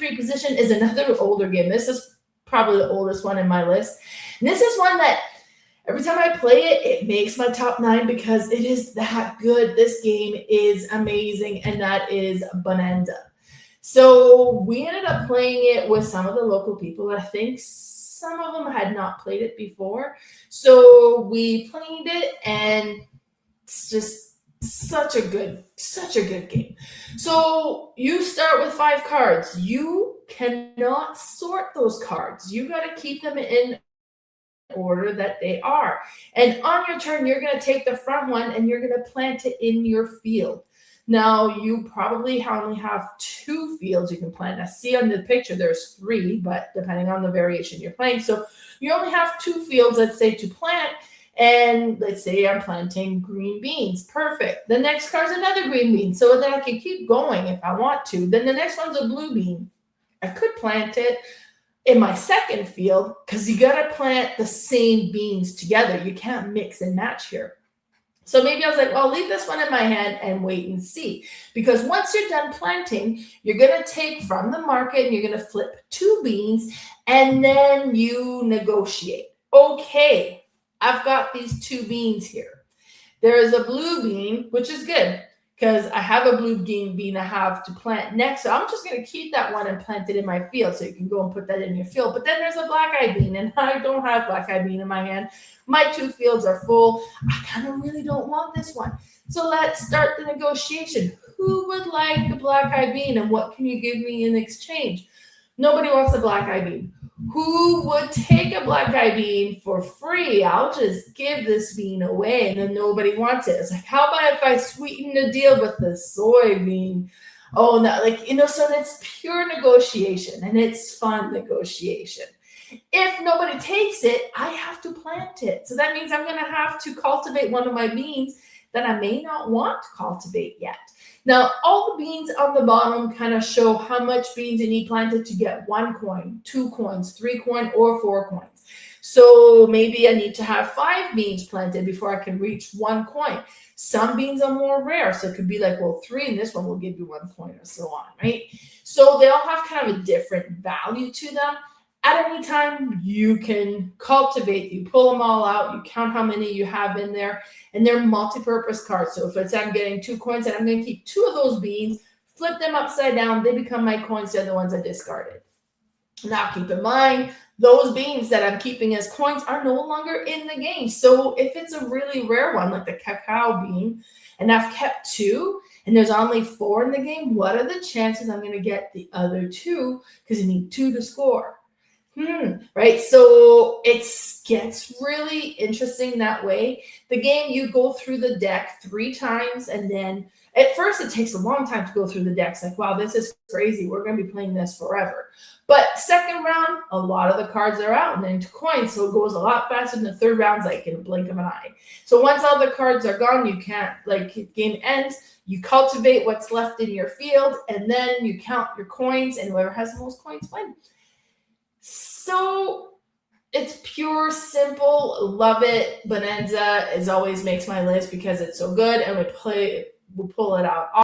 3 position is another older game. This is probably the oldest one in my list. And this is one that every time I play it, it makes my top 9 because it is that good. This game is amazing, and that is Bohnanza. So we ended up playing it with some of the local people. I think some of them had not played it before. So we played it, and it's just such a good game. So you start with 5 cards. You cannot sort those cards. You got to keep them in order that they are. And on your turn, you're going to take the front one and you're going to plant it in your field. Now, you probably only have 2 fields you can plant. I see on the picture there's 3, but depending on the variation you're playing. So you only have 2 fields, let's say, to plant. And let's say I'm planting green beans. Perfect. The next card's another green bean, so that I can keep going if I want to. Then the next one's a blue bean. I could plant it in my second field because you got to plant the same beans together. You can't mix and match here. So maybe I was like, well, I'll leave this one in my hand and wait and see. Because once you're done planting, you're going to take from the market and you're going to flip 2 beans and then you negotiate. Okay, I've got these 2 beans here. There is a blue bean, which is good because I have a blue bean I have to plant next. So I'm just going to keep that one and plant it in my field. So you can go and put that in your field. But then there's a black-eyed bean, and I don't have black-eyed bean in my hand. My 2 fields are full. I kind of really don't want this one. So let's start the negotiation. Who would like the black-eyed bean, and what can you give me in exchange? Nobody wants the black-eyed bean. Who would take a black-eyed bean for free? I'll just give this bean away, and then nobody wants it. It's like, how about if I sweeten the deal with the soybean? Oh, no, so it's pure negotiation, and it's fun negotiation. If nobody takes it, I have to plant it. So that means I'm going to have to cultivate one of my beans that I may not want to cultivate yet. Now, all the beans on the bottom kind of show how much beans you need planted to get 1 coin, 2 coins, 3 coins, or 4 coins. So maybe I need to have 5 beans planted before I can reach 1 coin. Some beans are more rare, so it could be like, well, 3 and this one will give you 1 coin or so on, right? So they all have kind of a different value to them. At any time, you can cultivate, you pull them all out, you count how many you have in there, and they're multi-purpose cards. So if it's I'm getting 2 coins, and I'm going to keep 2 of those beans, flip them upside down, they become my coins, they're the ones I discarded. Now keep in mind, those beans that I'm keeping as coins are no longer in the game. So if it's a really rare one, like the cacao bean, and I've kept 2, and there's only 4 in the game, what are the chances I'm going to get the other 2? Because you need 2 to score. Right? So it gets really interesting that way. The game, you go through the deck 3 times, and then at first it takes a long time to go through the decks. Like, wow, this is crazy. We're going to be playing this forever. But second round, a lot of the cards are out and into coins, so it goes a lot faster than the third round's like in a blink of an eye. So once all the cards are gone, you can't, game ends, you cultivate what's left in your field, and then you count your coins, and whoever has the most coins wins. So it's pure, simple, love it. Bohnanza always makes my list because it's so good, and we'll pull it out